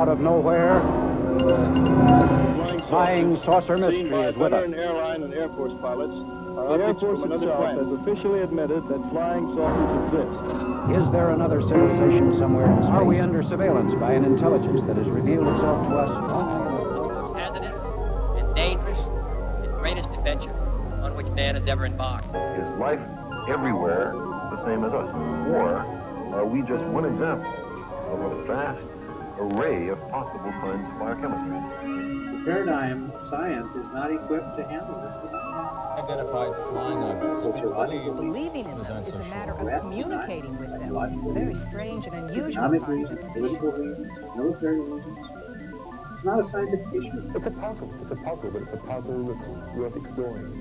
out of nowhere, flying saucer mystery is with us. Airline and Air Force pilots The Air Force itself has officially admitted that flying saucers exist. Is there another civilization somewhere in space? Are we under surveillance by an intelligence that has revealed itself to us? Hazardous and dangerous and greatest adventure on which man has ever embarked. Is life everywhere the same as us? Or are we just one example of a vast array of possible kinds of biochemistry? The paradigm of science is not equipped to handle this phenomenon. Identified flying objects that we Believing in them is a matter of communicating with them. Very strange and unusual Economic reasons, political reasons, military reasons. It's not a scientific issue. It's a puzzle, but it's a puzzle that's worth exploring.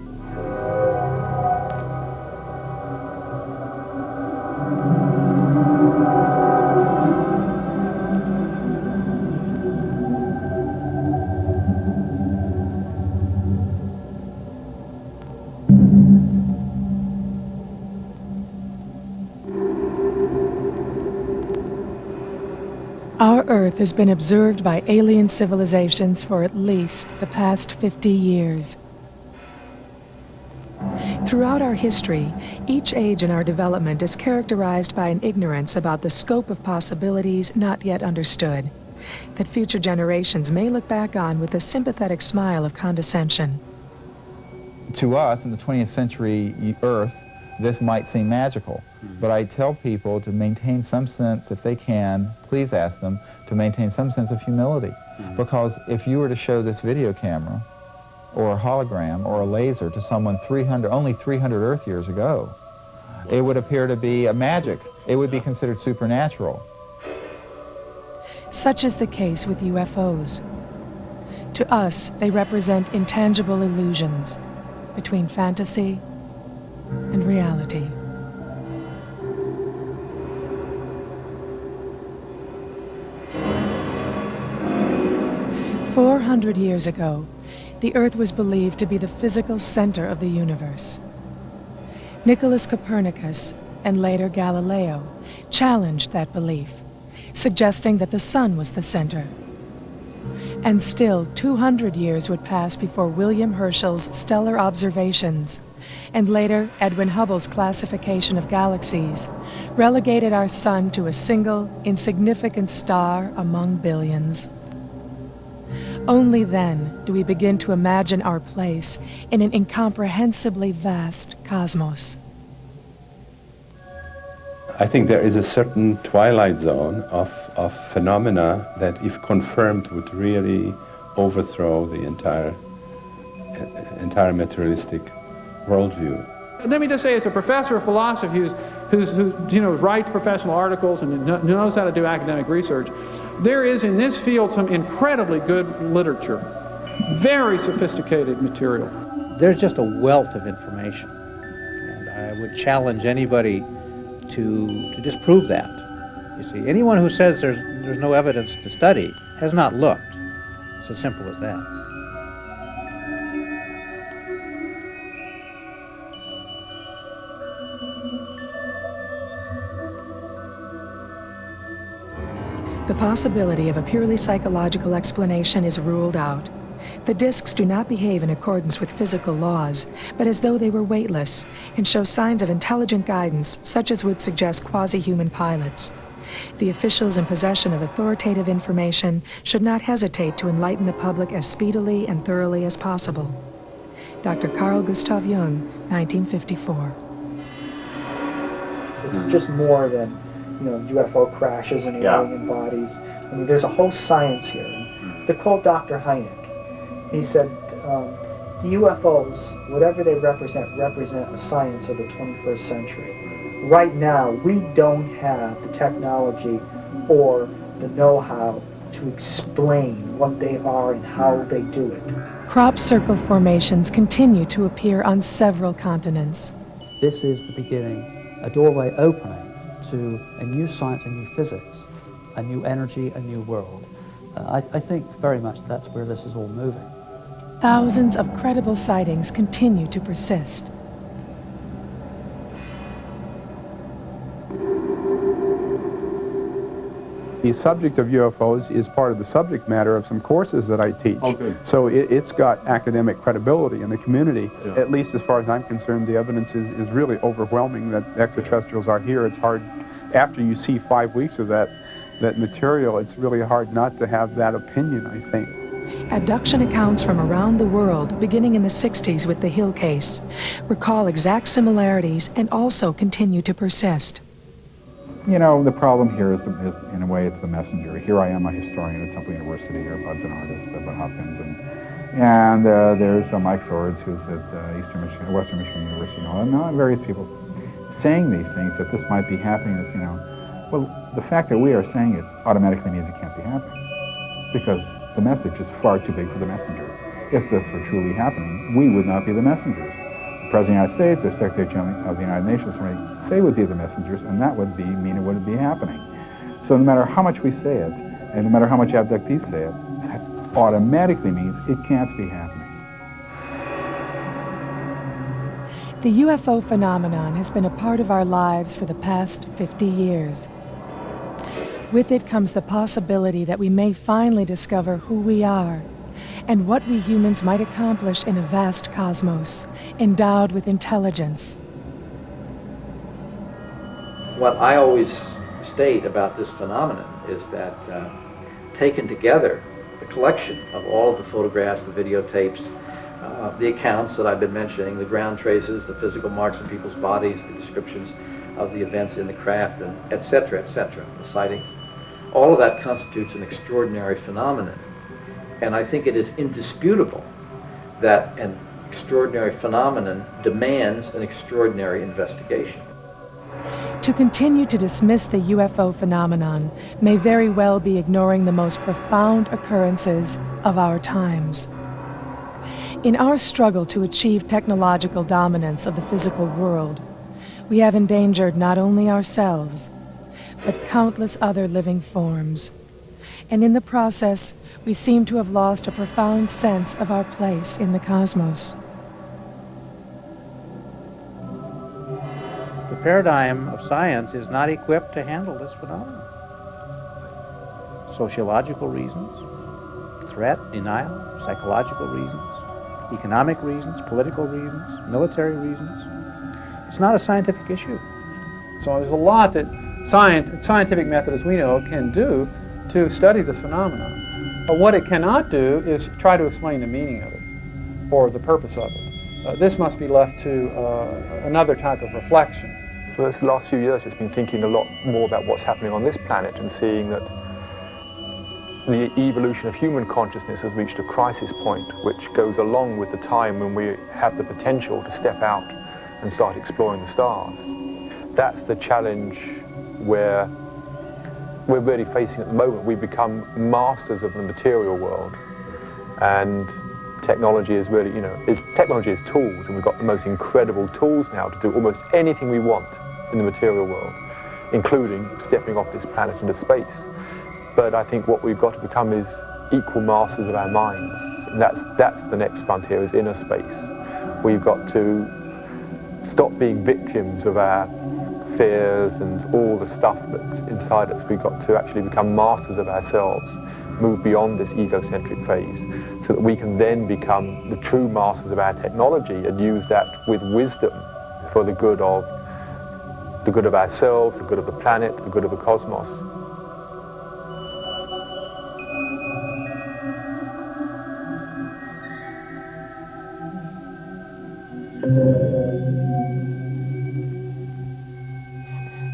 Our Earth has been observed by alien civilizations for at least the past 50 years. Throughout our history, each age in our development is characterized by an ignorance about the scope of possibilities not yet understood, that future generations may look back on with a sympathetic smile of condescension. To us, in the 20th century Earth, this might seem magical, but I tell people to maintain some sense, if they can, please ask them to maintain some sense of humility. Because if you were to show this video camera, or a hologram, or a laser to someone only 300 Earth years ago, it would appear to be a magic. It would be considered supernatural. Such is the case with UFOs. To us, they represent intangible illusions between fantasy and reality. "400 years ago, the Earth was believed to be the physical center of the universe. Nicholas Copernicus, and later Galileo, challenged that belief, suggesting that the sun was the center. And still 200 years would pass before William Herschel's stellar observations, and later Edwin Hubble's classification of galaxies, relegated our sun to a single, insignificant star among billions. Only then do we begin to imagine our place in an incomprehensibly vast cosmos." I think there is a certain twilight zone of phenomena that, if confirmed, would really overthrow the entire materialistic worldview. Let me just say, as a professor of philosophy who writes professional articles and knows how to do academic research, there is in this field some incredibly good literature, very sophisticated material. There's just a wealth of information, and I would challenge anybody to disprove that. You see, anyone who says there's no evidence to study has not looked. It's as simple as that. The possibility of a purely psychological explanation is ruled out. The discs do not behave in accordance with physical laws, but as though they were weightless, and show signs of intelligent guidance, such as would suggest quasi-human pilots. The officials in possession of authoritative information should not hesitate to enlighten the public as speedily and thoroughly as possible. Dr. Carl Gustav Jung, 1954. It's just more than UFO crashes and alien bodies. I mean, there's a whole science here. And to quote Dr. Hynek, he said, the UFOs, whatever they represent a science of the 21st century. Right now, we don't have the technology or the know-how to explain what they are and how they do it. Crop circle formations continue to appear on several continents. This is the beginning, a doorway opening to a new science, a new physics, a new energy, a new world. I think very much that's where this is all moving. Thousands of credible sightings continue to persist. The subject of UFOs is part of the subject matter of some courses that I teach. Oh, good. So it's got academic credibility in the community. Yeah. At least as far as I'm concerned, the evidence is really overwhelming that extraterrestrials are here. It's hard, after you see 5 weeks of that material, it's really hard not to have that opinion, I think. Abduction accounts from around the world, beginning in the 60s with the Hill case, recall exact similarities and also continue to persist. You know, the problem here is in a way, it's the messenger. Here I am, a historian at Temple University. Here, Bud's an artist, Bud Hopkins, and there's Mike Swords, who's at Western Michigan University, and various people saying these things that this might be happening. Is, well, the fact that we are saying it automatically means it can't be happening, because the message is far too big for the messenger. If this were truly happening, we would not be the messengers. The President of the United States, or Secretary General of the United Nations, they would be the messengers, and that would mean it wouldn't be happening. So no matter how much we say it, and no matter how much abductees say it, that automatically means it can't be happening. The UFO phenomenon has been a part of our lives for the past 50 years. With it comes the possibility that we may finally discover who we are and what we humans might accomplish in a vast cosmos, endowed with intelligence. What I always state about this phenomenon is that taken together, the collection of all of the photographs, the videotapes, the accounts that I've been mentioning, the ground traces, the physical marks on people's bodies, the descriptions of the events in the craft, and et cetera, the sightings, all of that constitutes an extraordinary phenomenon. And I think it is indisputable that an extraordinary phenomenon demands an extraordinary investigation. To continue to dismiss the UFO phenomenon may very well be ignoring the most profound occurrences of our times. In our struggle to achieve technological dominance of the physical world, we have endangered not only ourselves, but countless other living forms. And in the process, we seem to have lost a profound sense of our place in the cosmos. The paradigm of science is not equipped to handle this phenomenon. Sociological reasons, threat, denial, psychological reasons, economic reasons, political reasons, military reasons. It's not a scientific issue. So there's a lot that scientific method, as we know, can do to study this phenomenon. But what it cannot do is try to explain the meaning of it or the purpose of it. This must be left to another type of reflection. For the last few years, it's been thinking a lot more about what's happening on this planet and seeing that the evolution of human consciousness has reached a crisis point, which goes along with the time when we have the potential to step out and start exploring the stars. That's the challenge where we're really facing at the moment. We've become masters of the material world, and technology is really, technology is tools, and we've got the most incredible tools now to do almost anything we want in the material world, including stepping off this planet into space. But I think what we've got to become is equal masters of our minds. And that's the next frontier, is inner space. We've got to stop being victims of our fears and all the stuff that's inside us. We've got to actually become masters of ourselves, move beyond this egocentric phase, so that we can then become the true masters of our technology and use that with wisdom for the good of ourselves, the good of the planet, the good of the cosmos.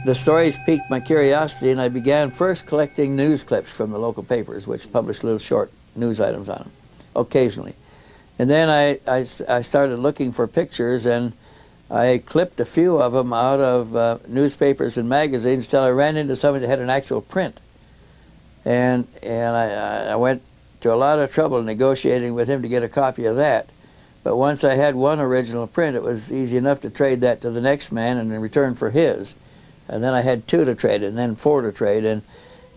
The stories piqued my curiosity, and I began first collecting news clips from the local papers, which published little short news items on them, occasionally. And then I started looking for pictures, and I clipped a few of them out of newspapers and magazines until I ran into somebody that had an actual print. And I went to a lot of trouble negotiating with him to get a copy of that. But once I had one original print, it was easy enough to trade that to the next man and in return for his. And then I had 2 to trade, and then 4 to trade, and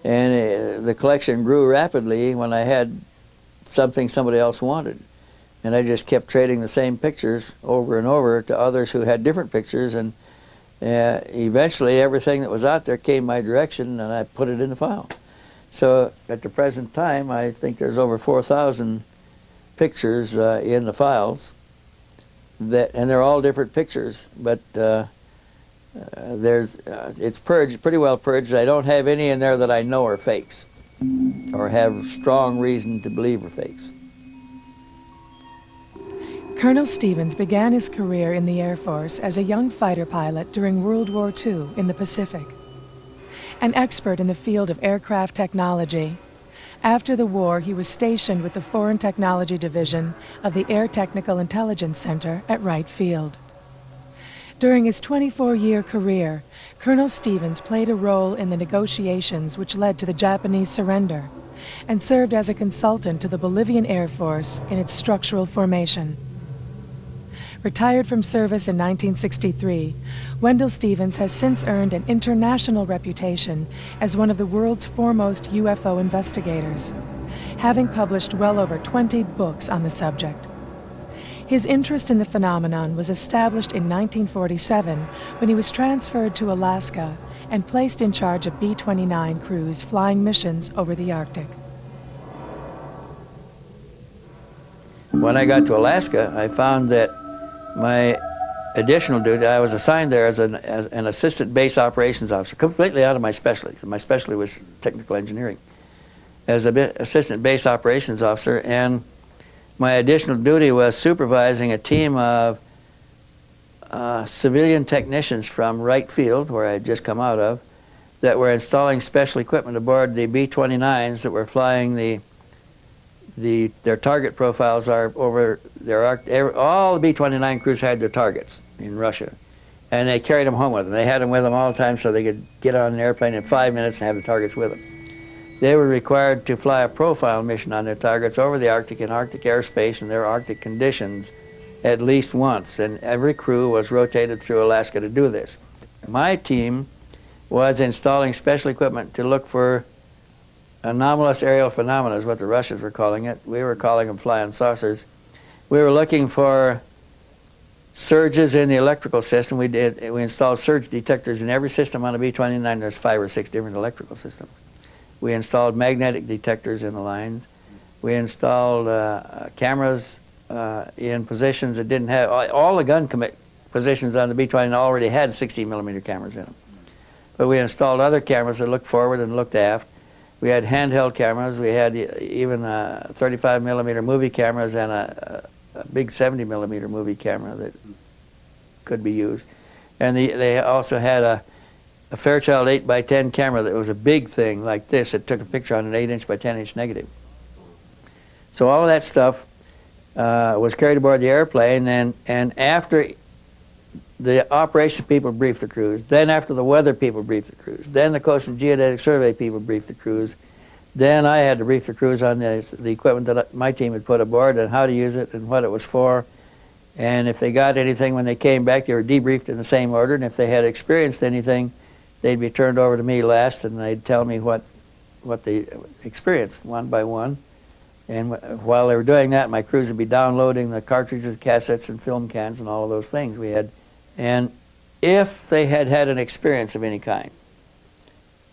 the collection grew rapidly when I had something somebody else wanted. And I just kept trading the same pictures over and over to others who had different pictures, and eventually everything that was out there came my direction, and I put it in the file. So at the present time, I think there's over 4,000 pictures in the files, and they're all different pictures, but it's purged, pretty well purged. I don't have any in there that I know are fakes or have strong reason to believe are fakes. Colonel Stevens began his career in the Air Force as a young fighter pilot during World War II in the Pacific. An expert in the field of aircraft technology, after the war he was stationed with the Foreign Technology Division of the Air Technical Intelligence Center at Wright Field. During his 24-year career, Colonel Stevens played a role in the negotiations which led to the Japanese surrender and served as a consultant to the Bolivian Air Force in its structural formation. Retired from service in 1963, Wendell Stevens has since earned an international reputation as one of the world's foremost UFO investigators, having published well over 20 books on the subject. His interest in the phenomenon was established in 1947 when he was transferred to Alaska and placed in charge of B-29 crews flying missions over the Arctic. When I got to Alaska, I found that my additional duty, I was assigned there as an assistant base operations officer, completely out of my specialty. My specialty was technical engineering. As an assistant base operations officer, and my additional duty was supervising a team of civilian technicians from Wright Field, where I had just come out of, that were installing special equipment aboard the B-29s that were flying their target profiles are over all the B-29 crews had their targets in Russia, and they carried them home with them. They had them with them all the time so they could get on an airplane in 5 minutes and have the targets with them. They were required to fly a profile mission on their targets over the Arctic in Arctic airspace and their Arctic conditions at least once, and every crew was rotated through Alaska to do this. My team was installing special equipment to look for anomalous aerial phenomena, is what the Russians were calling it. We were calling them flying saucers. We were looking for surges in the electrical system. We installed surge detectors in every system on the B-29. There's 5 or 6 different electrical systems. We installed magnetic detectors in the lines. We installed cameras in positions that didn't have, all the gun positions on the B-29 already had 60mm cameras in them. But we installed other cameras that looked forward and looked aft. We had handheld cameras. We had even 35mm movie cameras and a big 70mm movie camera that could be used. And they also had a Fairchild 8x10 camera that was a big thing like this. It took a picture on an 8-inch by 10-inch negative. So all of that stuff was carried aboard the airplane, and after the operation people briefed the crews, then after the weather people briefed the crews, then the Coast and Geodetic Survey people briefed the crews, then I had to brief the crews on the equipment that my team had put aboard and how to use it and what it was for. And if they got anything when they came back, they were debriefed in the same order, and if they had experienced anything, they'd be turned over to me last, and they'd tell me what they experienced one by one. And while they were doing that, my crews would be downloading the cartridges, cassettes, and film cans, and all of those things we had. And if they had had an experience of any kind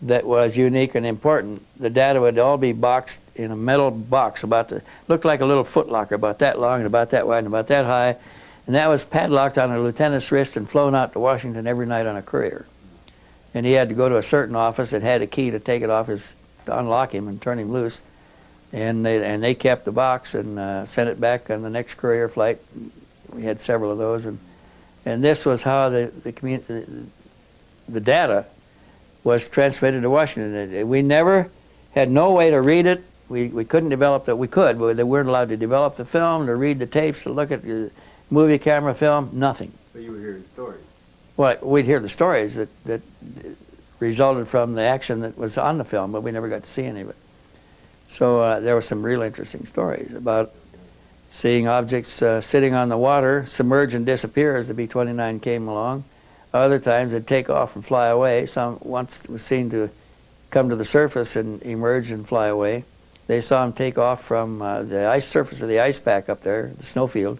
that was unique and important, the data would all be boxed in a metal box looked like a little footlocker, about that long and about that wide and about that high. And that was padlocked on a lieutenant's wrist and flown out to Washington every night on a courier. And he had to go to a certain office that had a key to take it off to unlock him and turn him loose. And they kept the box and sent it back on the next courier flight. We had several of those, and this was how the data was transmitted to Washington. We never had no way to read it. We couldn't develop that. We could, but they weren't allowed to develop the film, to read the tapes, to look at the movie camera film. Nothing. But you were hearing stories. Well, we'd hear the stories that resulted from the action that was on the film, but we never got to see any of it. So there were some real interesting stories about seeing objects sitting on the water, submerge and disappear as the B-29 came along. Other times they'd take off and fly away. Once was seen to come to the surface and emerge and fly away. They saw them take off from the ice surface of the ice pack up there, the snowfield.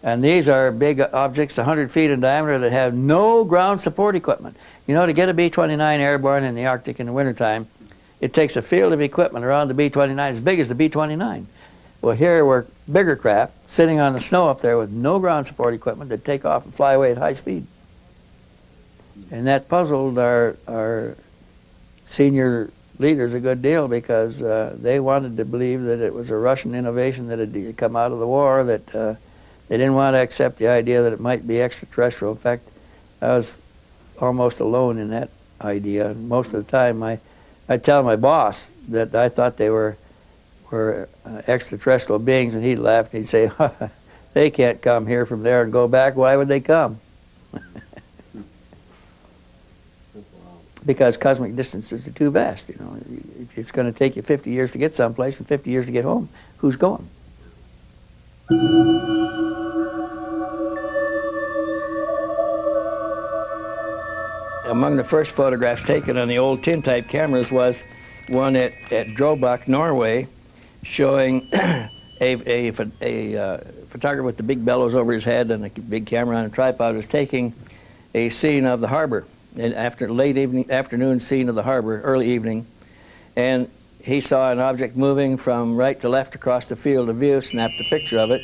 And these are big objects, 100 feet in diameter, that have no ground support equipment. You know, to get a B-29 airborne in the Arctic in the wintertime, it takes a field of equipment around the B-29 as big as the B-29. Well, here were bigger craft sitting on the snow up there with no ground support equipment that take off and fly away at high speed. And that puzzled our senior leaders a good deal, because they wanted to believe that it was a Russian innovation that had come out of the war, that they didn't want to accept the idea that it might be extraterrestrial. In fact, I was almost alone in that idea. Most of the time, I'd tell my boss that I thought they were extraterrestrial beings, and he'd laugh and he'd say, they can't come here from there and go back. Why would they come? Because cosmic distances are too vast. You know, if it's going to take you 50 years to get someplace and 50 years to get home, who's going? Among the first photographs taken on the old tin-type cameras was one at Drobak, Norway, showing a photographer with the big bellows over his head and a big camera on a tripod was taking a scene of the harbor, an afternoon scene of the harbor, early evening, and he saw an object moving from right to left across the field of view, snapped a picture of it,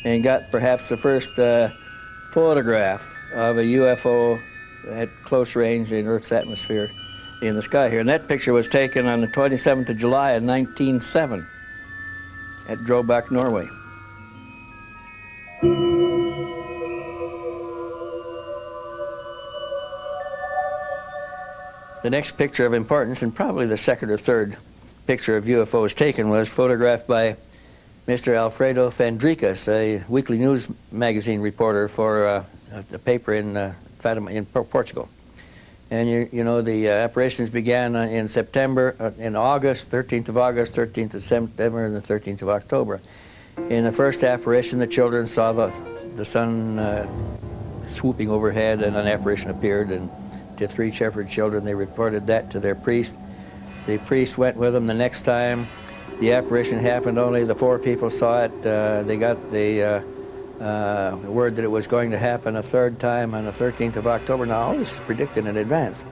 and got perhaps the first photograph of a UFO at close range in Earth's atmosphere in the sky here. And that picture was taken on the 27th of July in 1907 at Drobak, Norway. The next picture of importance, and probably the second or third picture of UFOs taken, was photographed by Mr. Alfredo Fandricas, a weekly news magazine reporter for the paper in Fatima, in Portugal. And you know, the apparitions began in September, in August, 13th of August, 13th of September, and the 13th of October. In the first apparition, the children saw the sun swooping overhead, and an apparition appeared, and to 3 shepherd children, they reported that to their priest. The priest went with them the next time. The apparition happened, only the 4 people saw it. They got the word that it was going to happen a third time on the 13th of October. Now, all this is predicted in advance.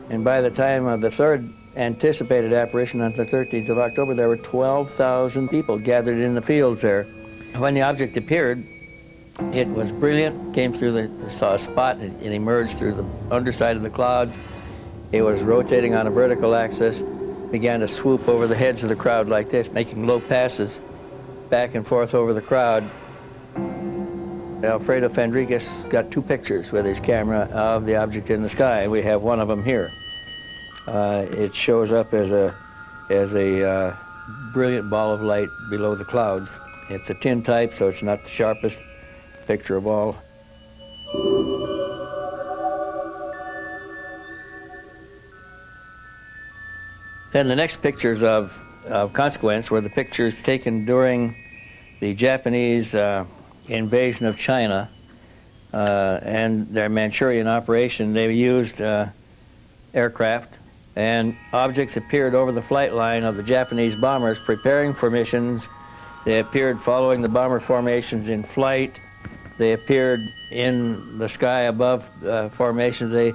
And by the time of the third anticipated apparition on the 13th of October, there were 12,000 people gathered in the fields there. When the object appeared, it was brilliant, came through they saw a spot, it emerged through the underside of the clouds. It was rotating on a vertical axis, began to swoop over the heads of the crowd like this, making low passes back and forth over the crowd. Alfredo Fandricas got 2 pictures with his camera of the object in the sky. We have one of them here. It shows up as a brilliant ball of light below the clouds. It's a tin type, so it's not the sharpest picture of all. Then the next pictures of consequence were the pictures taken during the Japanese invasion of China and their Manchurian operation. They used aircraft, and objects appeared over the flight line of the Japanese bombers preparing for missions. They appeared following the bomber formations in flight. They appeared in the sky above formations. They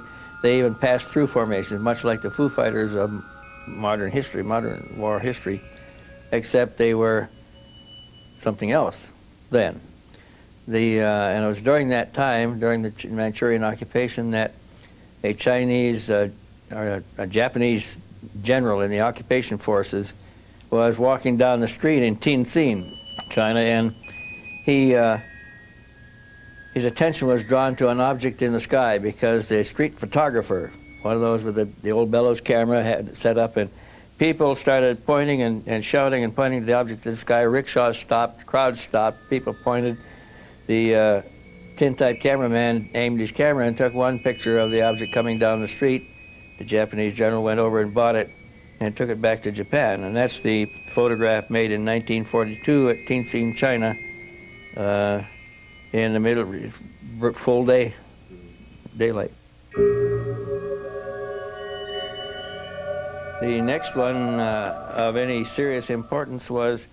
even passed through formations, much like the Foo Fighters of modern history, modern war history, except they were something else then. And it was during that time, during the Manchurian occupation, that a Chinese or a Japanese general in the occupation forces was walking down the street in Tianjin, China, and his attention was drawn to an object in the sky because the street photographer, one of those with the old bellows camera, had it set up, and people started pointing and shouting and pointing to the object in the sky. Rickshaws stopped, crowds stopped, people pointed. The tin-type cameraman aimed his camera and took one picture of the object coming down the street. The Japanese general went over and bought it and took it back to Japan. And that's the photograph made in 1942 at Tianjin, China, in the middle, full day, daylight. The next one of any serious importance was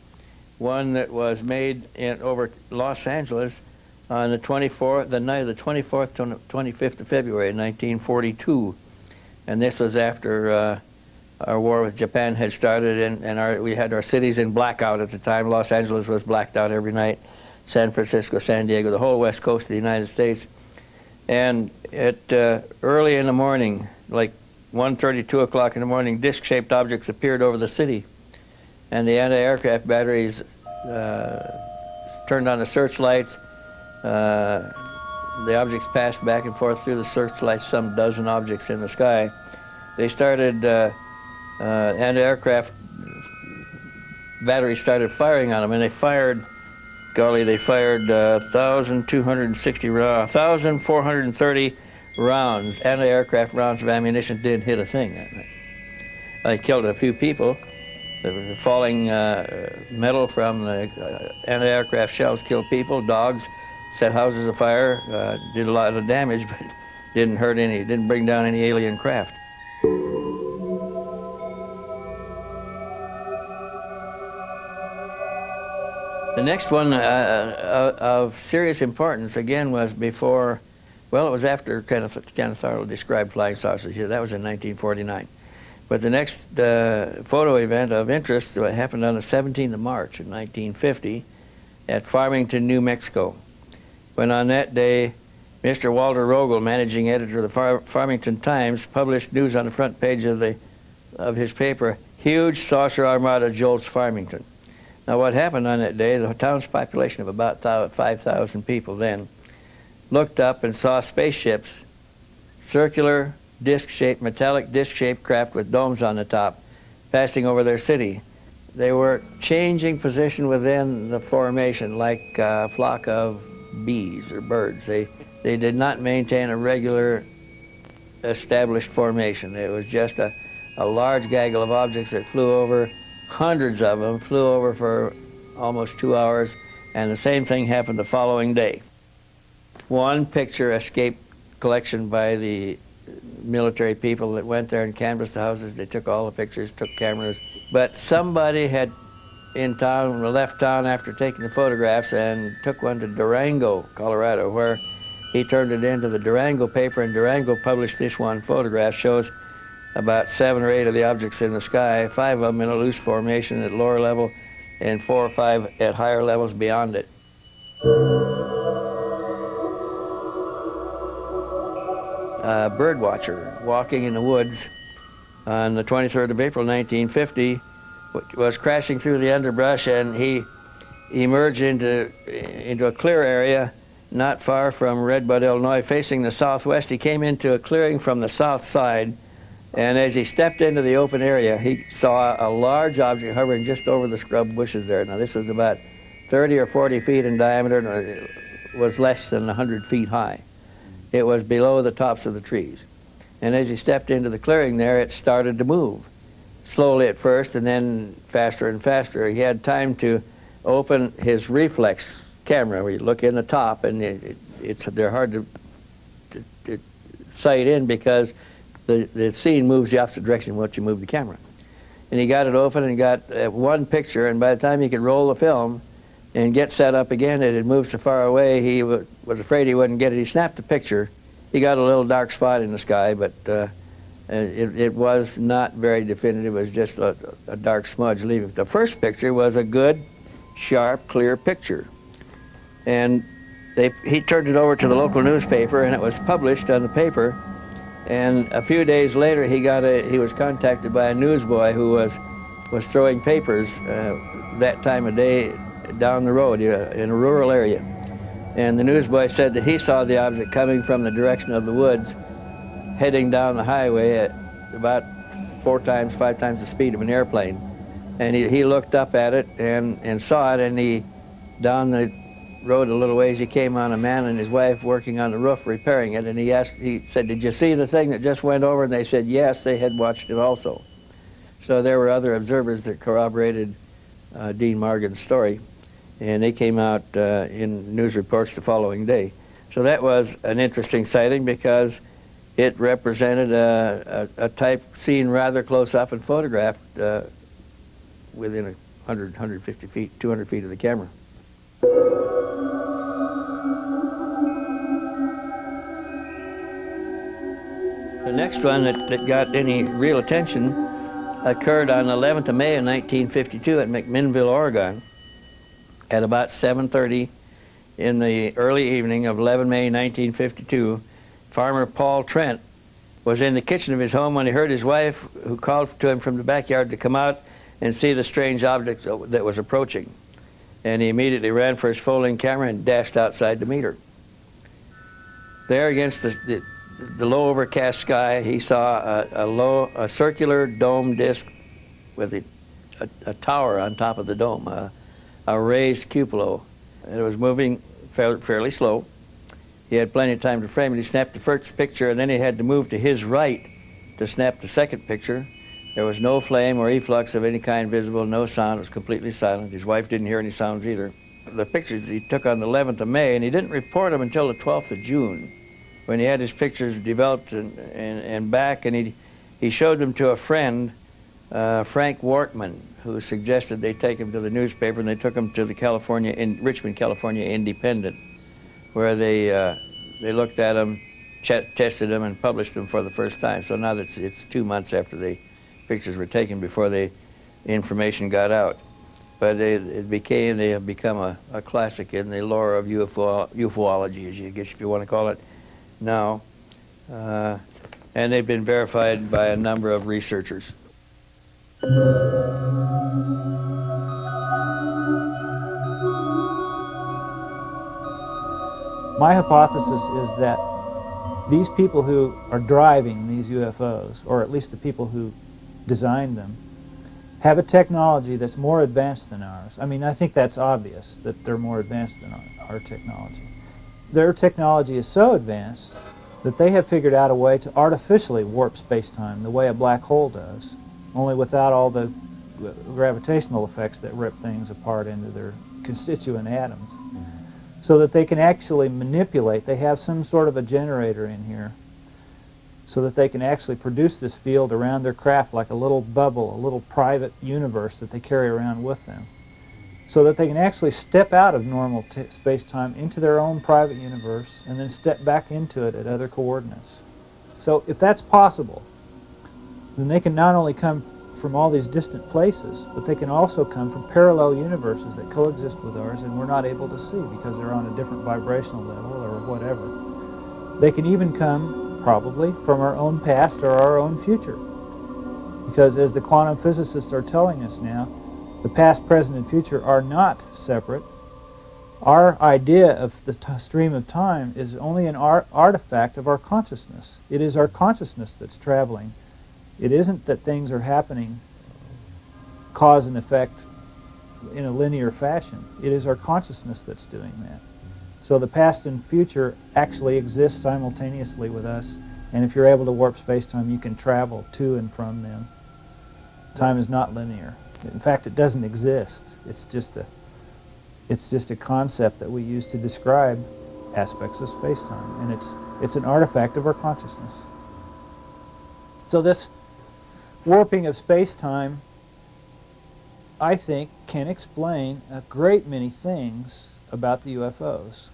one that was made over Los Angeles on the 24th, the night of the 24th to 25th of February, 1942. And this was after our war with Japan had started, and we had our cities in blackout at the time. Los Angeles was blacked out every night, San Francisco, San Diego, the whole west coast of the United States. And at early in the morning, like 1:30, 2 o'clock in the morning, disc-shaped objects appeared over the city. And the anti-aircraft batteries turned on the searchlights. The objects passed back and forth through the searchlights, some dozen objects in the sky. They started, anti-aircraft batteries started firing on them, and they fired, golly, they fired 1,430 rounds, anti-aircraft rounds of ammunition. Didn't hit a thing that night. They killed a few people. The falling metal from the anti-aircraft shells killed people, dogs, set houses afire, did a lot of damage, but didn't hurt any, didn't bring down any alien craft. The next one of serious importance, again, was before, well, it was after Kenneth Arnold described flying saucers. Yeah, that was in 1949. But the next photo event of interest happened on the 17th of March in 1950 at Farmington, New Mexico, when on that day, Mr. Walter Rogel, managing editor of the Farmington Times, published news on the front page of his paper, "Huge saucer armada jolts Farmington." Now what happened on that day, the town's population of about 5,000 people then, looked up and saw spaceships, circular, disc-shaped, metallic disc-shaped craft with domes on the top, passing over their city. They were changing position within the formation like a flock of bees or birds. They did not maintain a regular established formation. It was just a large gaggle of objects that flew over. Hundreds of them flew over for almost 2 hours, and the same thing happened the following day. One picture escaped collection by the military people that went there and canvassed the houses. They took all the pictures, took cameras, but somebody had in town, left town after taking the photographs and took one to Durango, Colorado, where he turned it into the Durango paper, and Durango published this one photograph. Shows about 7 or 8 of the objects in the sky, 5 of them in a loose formation at lower level, and 4 or 5 at higher levels beyond it. A bird watcher walking in the woods on the 23rd of April, 1950, was crashing through the underbrush, and he emerged into a clear area not far from Redbud, Illinois, facing the southwest. He came into a clearing from the south side, and as he stepped into the open area, he saw a large object hovering just over the scrub bushes there. Now, this was about 30 or 40 feet in diameter, and it was less than 100 feet high. It was below the tops of the trees. And as he stepped into the clearing there, it started to move. Slowly at first, and then faster and faster. He had time to open his reflex camera, where you look in the top, and they're hard to sight in because the scene moves the opposite direction once you move the camera. And he got it open and got one picture, and by the time he could roll the film and get set up again, it had moved so far away he was afraid he wouldn't get it. He snapped the picture. He got a little dark spot in the sky, but it was not very definitive. It was just a dark smudge leaving. The first picture was a good, sharp, clear picture. And he turned it over to the local newspaper, and it was published on the paper. And a few days later, he was contacted by a newsboy who was throwing papers that time of day down the road in a rural area. And the newsboy said that he saw the object coming from the direction of the woods, heading down the highway at about 4 times, 5 times the speed of an airplane. And he looked up at it and saw it, and down the road a little ways, he came on a man and his wife working on the roof repairing it, and he said, "Did you see the thing that just went over?" And they said yes, they had watched it also. So there were other observers that corroborated Dean Morgan's story, and they came out in news reports the following day. So that was an interesting sighting because it represented a type seen rather close up and photographed within 100, 150 feet, 200 feet of the camera. The next one that got any real attention occurred on the 11th of May of 1952 at McMinnville, Oregon, at about 7:30 in the early evening of 11 May 1952. Farmer Paul Trent was in the kitchen of his home when he heard his wife, who called to him from the backyard to come out and see the strange object that was approaching. And he immediately ran for his folding camera and dashed outside to meet her. There against the low overcast sky, he saw a circular dome disc with a tower on top of the dome, a raised cupola. It was moving fairly slow. He had plenty of time to frame it. He snapped the first picture, and then he had to move to his right to snap the second picture. There was no flame or efflux of any kind visible, no sound. It was completely silent. His wife didn't hear any sounds either. The pictures he took on the 11th of May, and he didn't report them until the 12th of June, when he had his pictures developed and back, and he showed them to a friend, Frank Wortman, who suggested they take him to the newspaper, and they took him to the Richmond, California Independent, where they looked at them, tested them, and published them for the first time. So now that it's 2 months after the pictures were taken before the information got out. But they have become a classic in the lore of UFOlogy, as you guess if you want to call it now. And they've been verified by a number of researchers. My hypothesis is that these people who are driving these UFOs, or at least the people who designed them, have a technology that's more advanced than ours. I mean, I think that's obvious, that they're more advanced than our technology. Their technology is so advanced that they have figured out a way to artificially warp space-time the way a black hole does, only without all the gravitational effects that rip things apart into their constituent atoms. So that they can actually manipulate. They have some sort of a generator in here so that they can actually produce this field around their craft like a little bubble, a little private universe that they carry around with them. So that they can actually step out of normal space-time into their own private universe and then step back into it at other coordinates. So if that's possible, then they can not only come from all these distant places, but they can also come from parallel universes that coexist with ours and we're not able to see because they're on a different vibrational level or whatever. They can even come, probably, from our own past or our own future. Because as the quantum physicists are telling us now, the past, present, and future are not separate. Our idea of the stream of time is only an artifact of our consciousness. It is our consciousness that's traveling. It isn't that things are happening cause and effect in a linear fashion. It is our consciousness that's doing that. So the past and future actually exist simultaneously with us, and if you're able to warp space-time, you can travel to and from them. Time is not linear. In fact, it doesn't exist. It's just a concept that we use to describe aspects of space-time, and it's an artifact of our consciousness. So this warping of space-time, I think, can explain a great many things about the UFOs.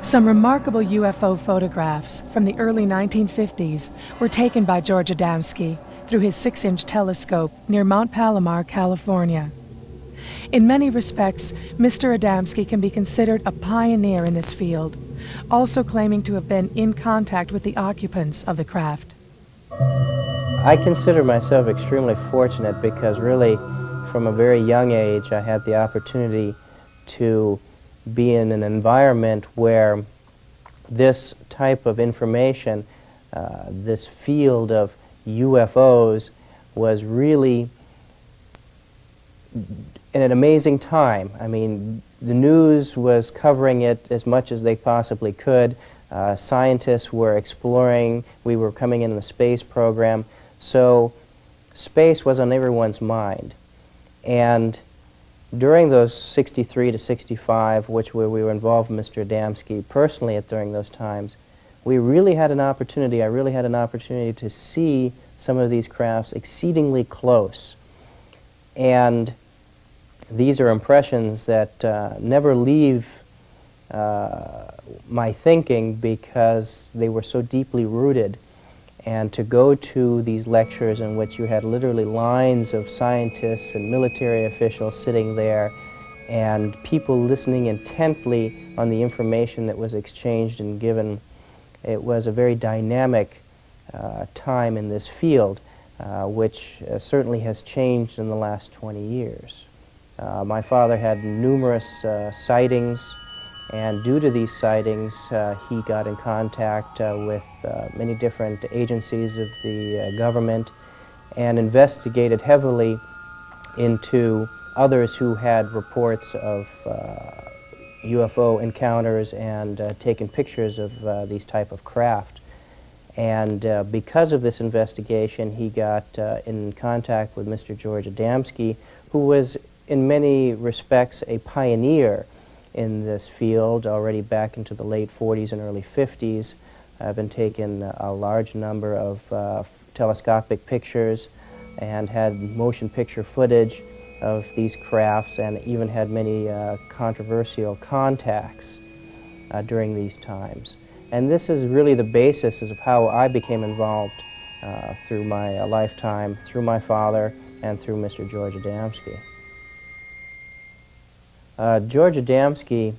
Some remarkable UFO photographs from the early 1950s were taken by George Adamski through his 6-inch telescope near Mount Palomar, California. In many respects, Mr. Adamski can be considered a pioneer in this field, also claiming to have been in contact with the occupants of the craft. I consider myself extremely fortunate because really from a very young age I had the opportunity to be in an environment where this type of information, this field of UFOs was really in an amazing time. I mean, the news was covering it as much as they possibly could. Scientists were exploring, we were coming in the space program, so space was on everyone's mind. And during those 63 to 65, which we were involved with Mr. Adamski personally during those times, we really had an opportunity, I really had an opportunity to see some of these crafts exceedingly close. And these are impressions that never leave my thinking because they were so deeply rooted. And to go to these lectures in which you had literally lines of scientists and military officials sitting there and people listening intently on the information that was exchanged and given, it was a very dynamic time in this field, which certainly has changed in the last 20 years. My father had numerous sightings, and due to these sightings, he got in contact with many different agencies of the government and investigated heavily into others who had reports of UFO encounters and taken pictures of these type of craft. And because of this investigation, he got in contact with Mr. George Adamski, who was in many respects a pioneer in this field already back into the late 40s and early 50s. I've been taking a large number of telescopic pictures and had motion picture footage of these crafts, and even had many controversial contacts during these times. And this is really the basis of how I became involved through my lifetime, through my father, and through Mr. George Adamski. George Adamski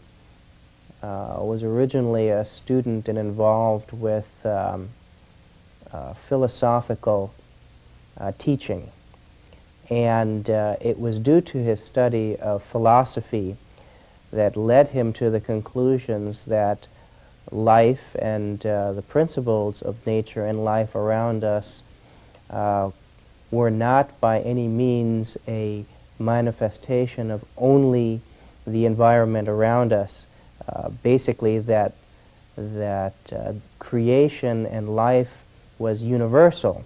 was originally a student and involved with philosophical teaching. And it was due to his study of philosophy that led him to the conclusions that life and the principles of nature and life around us were not by any means a manifestation of only the environment around us. Basically that creation and life was universal.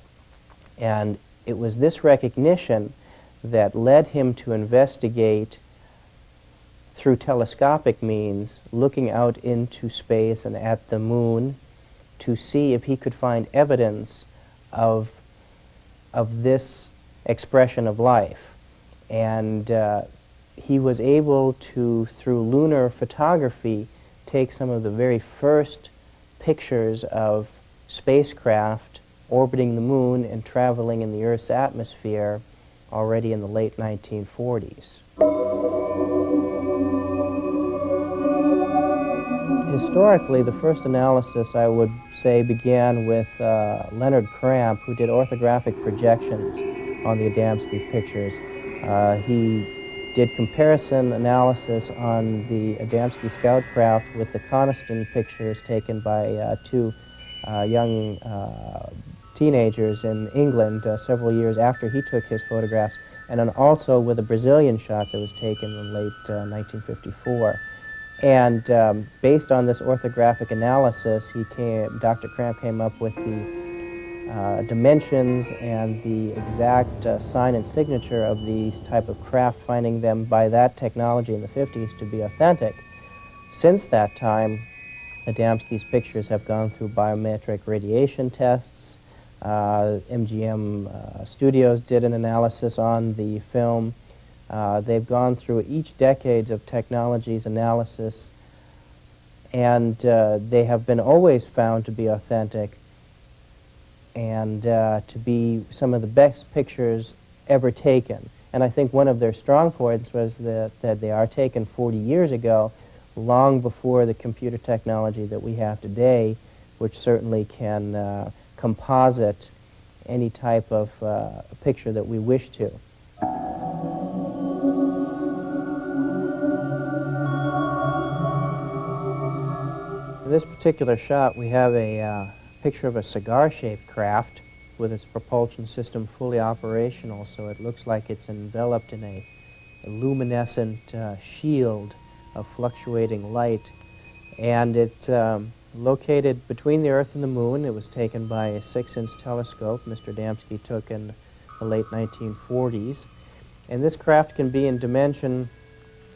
And it was this recognition that led him to investigate through telescopic means, looking out into space and at the moon, to see if he could find evidence of this expression of life. And he was able to, through lunar photography, take some of the very first pictures of spacecraft orbiting the moon and traveling in the Earth's atmosphere already in the late 1940s. Historically, the first analysis, I would say, began with Leonard Cramp, who did orthographic projections on the Adamski pictures. He did comparison analysis on the Adamski scout craft with the Coniston pictures taken by two young teenagers in England several years after he took his photographs, and then also with a Brazilian shot that was taken in late 1954. And based on this orthographic analysis, Dr. Cramp came up with the dimensions and the exact sign and signature of these type of craft, finding them by that technology in the 50s to be authentic. Since that time, Adamski's pictures have gone through biometric radiation tests. MGM Studios did an analysis on the film. They've gone through each decade of technology's analysis, and they have been always found to be authentic and to be some of the best pictures ever taken. And I think one of their strong points was that they are taken 40 years ago, long before the computer technology that we have today, which certainly can composite any type of picture that we wish to. In this particular shot, we have a picture of a cigar-shaped craft with its propulsion system fully operational, so it looks like it's enveloped in a luminescent shield of fluctuating light. And it's located between the Earth and the Moon. It was taken by a 6-inch telescope Mr. Adamski took in the late 1940s. And this craft can be in dimension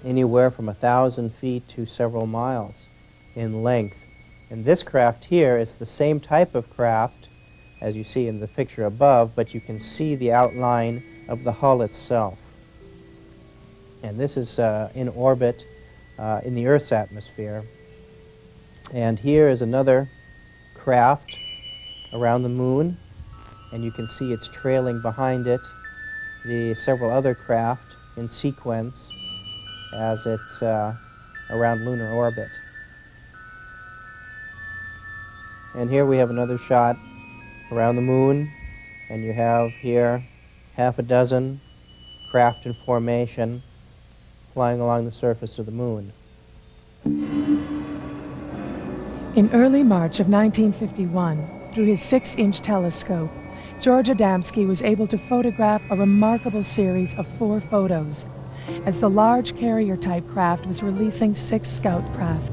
anywhere from 1,000 feet to several miles in length. And this craft here is the same type of craft as you see in the picture above, but you can see the outline of the hull itself. And this is in orbit in the Earth's atmosphere. And here is another craft around the moon, and you can see it's trailing behind it the several other craft in sequence as it's around lunar orbit. And here we have another shot around the moon, and you have here half a dozen craft in formation flying along the surface of the moon. In early March of 1951, through his 6-inch telescope, George Adamski was able to photograph a remarkable series of 4 photos as the large carrier-type craft was releasing 6 scout craft.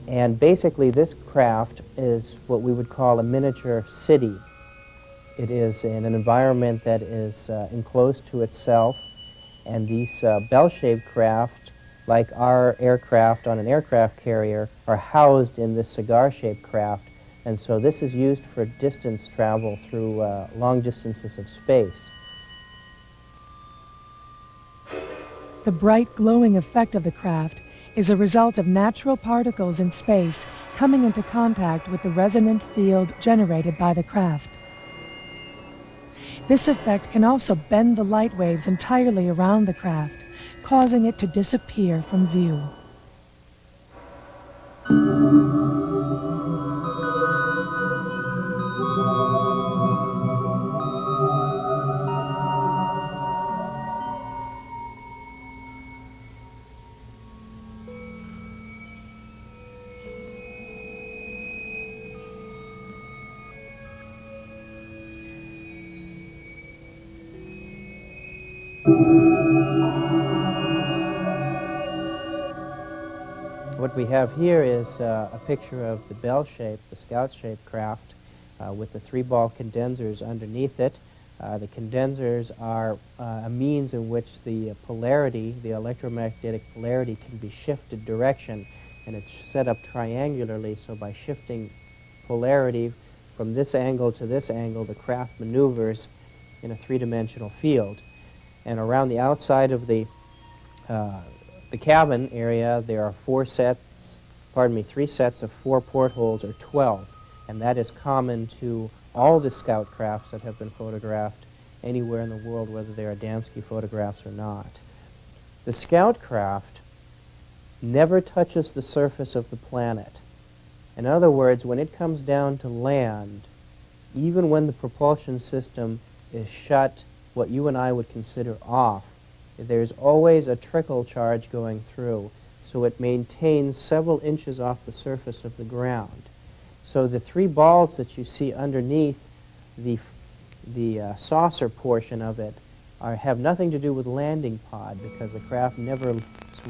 And basically this craft is what we would call a miniature city. It is in an environment that is enclosed to itself, and these bell-shaped craft, like our aircraft on an aircraft carrier, are housed in this cigar-shaped craft, and so this is used for distance travel through long distances of space. The bright glowing effect of the craft is a result of natural particles in space coming into contact with the resonant field generated by the craft. This effect can also bend the light waves entirely around the craft, causing it to disappear from view. What we have here is a picture of the bell-shaped, the scout-shaped craft with the 3-ball condensers underneath it. The condensers are a means in which the polarity, the electromagnetic polarity, can be shifted direction, and it's set up triangularly, so by shifting polarity from this angle to this angle, the craft maneuvers in a 3-dimensional field. And around the outside of the cabin area, there are 3 sets of 4 portholes, or 12, and that is common to all the scout crafts that have been photographed anywhere in the world, whether they are Adamski photographs or not. The scout craft never touches the surface of the planet. In other words, when it comes down to land, even when the propulsion system is shut, what you and I would consider off, there's always a trickle charge going through, so it maintains several inches off the surface of the ground. So the 3 balls that you see underneath the saucer portion of it have nothing to do with landing pod, because the craft never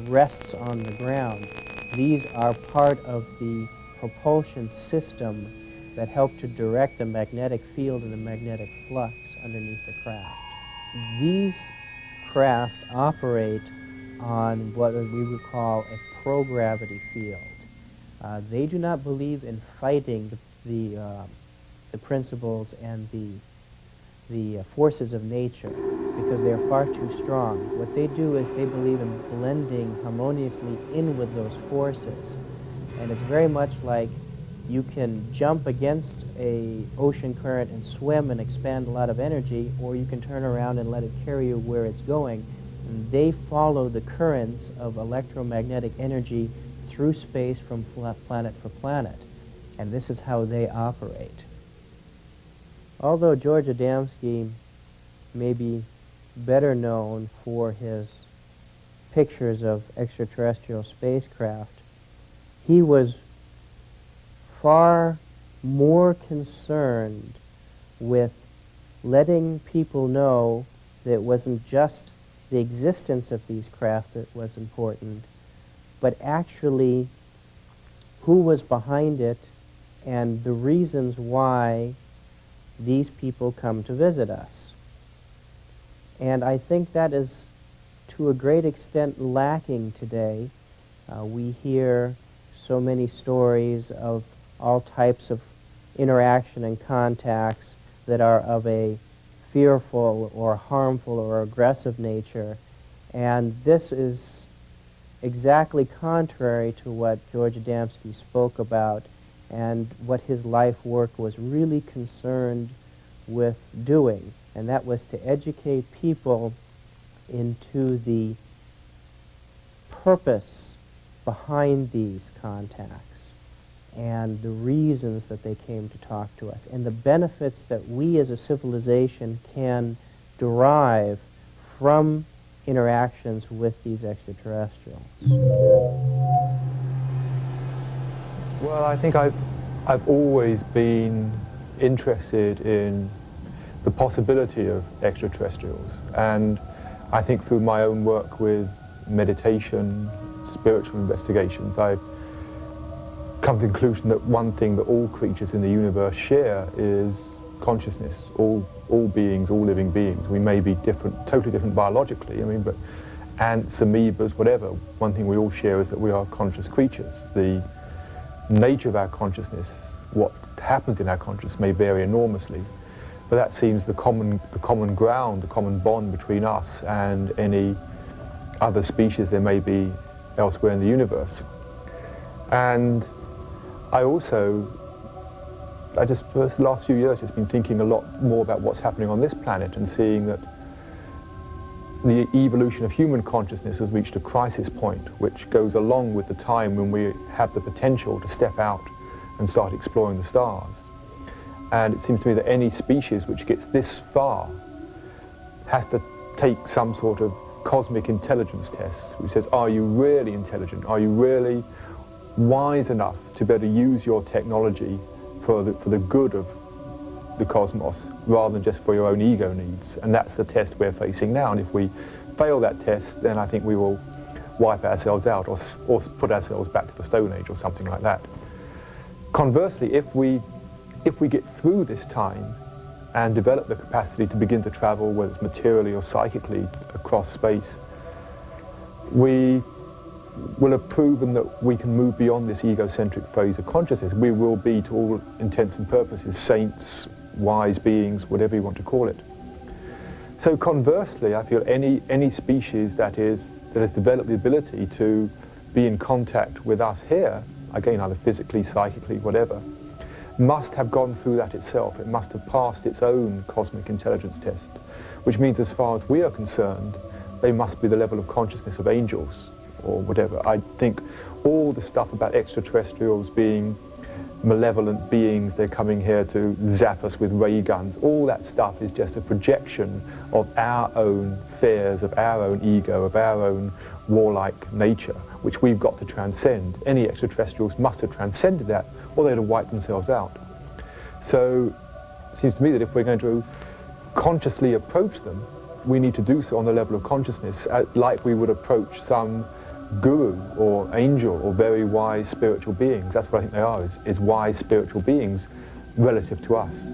rests on the ground. These are part of the propulsion system that help to direct the magnetic field and the magnetic flux underneath the craft. These craft operate on what we would call a pro-gravity field. They do not believe in fighting the principles and the forces of nature, because they are far too strong. What they do is they believe in blending harmoniously in with those forces. And it's very much like you can jump against a ocean current and swim and expand a lot of energy, or you can turn around and let it carry you where it's going. And they follow the currents of electromagnetic energy through space from planet for planet. And this is how they operate. Although George Adamski may be better known for his pictures of extraterrestrial spacecraft, he was far more concerned with letting people know that it wasn't just the existence of these craft that was important, but actually who was behind it and the reasons why these people come to visit us. And I think that is to a great extent lacking today. We hear so many stories of all types of interaction and contacts that are of a fearful or harmful or aggressive nature. And this is exactly contrary to what George Adamski spoke about and what his life work was really concerned with doing, and that was to educate people into the purpose behind these contacts and the reasons that they came to talk to us and the benefits that we as a civilization can derive from interactions with these extraterrestrials. Well, I think I've always been interested in the possibility of extraterrestrials, and I think through my own work with meditation, spiritual investigations, I've come to the conclusion that one thing that all creatures in the universe share is consciousness. All beings, all living beings. We may be different, totally different biologically, I mean, but ants, amoebas, whatever. One thing we all share is that we are conscious creatures. The nature of our consciousness, what happens in our consciousness, may vary enormously, but that seems the common ground, the common bond between us and any other species there may be elsewhere in the universe. And I just, for the last few years, just been thinking a lot more about what's happening on this planet and seeing that the evolution of human consciousness has reached a crisis point, which goes along with the time when we have the potential to step out and start exploring the stars. And it seems to me that any species which gets this far has to take some sort of cosmic intelligence test, which says, are you really intelligent? Are you really wise enough to be able to use your technology for the good of the cosmos, rather than just for your own ego needs? And that's the test we're facing now. And if we fail that test, then I think we will wipe ourselves out or put ourselves back to the Stone Age or something like that. Conversely, if we get through this time and develop the capacity to begin to travel, whether it's materially or psychically, across space, we will have proven that we can move beyond this egocentric phase of consciousness. We will be, to all intents and purposes, saints, wise beings, whatever you want to call it. So conversely, I feel any species that has developed the ability to be in contact with us here, again, either physically, psychically, whatever, must have gone through that itself. It must have passed its own cosmic intelligence test, which means, as far as we are concerned, they must be the level of consciousness of angels or whatever. I think all the stuff about extraterrestrials being malevolent beings, they're coming here to zap us with ray guns, all that stuff is just a projection of our own fears, of our own ego, of our own warlike nature, which we've got to transcend. Any extraterrestrials must have transcended that, or they'd have wiped themselves out. So it seems to me that if we're going to consciously approach them, we need to do so on the level of consciousness, like we would approach some guru or angel or very wise spiritual beings. That's what I think they are, is wise spiritual beings relative to us.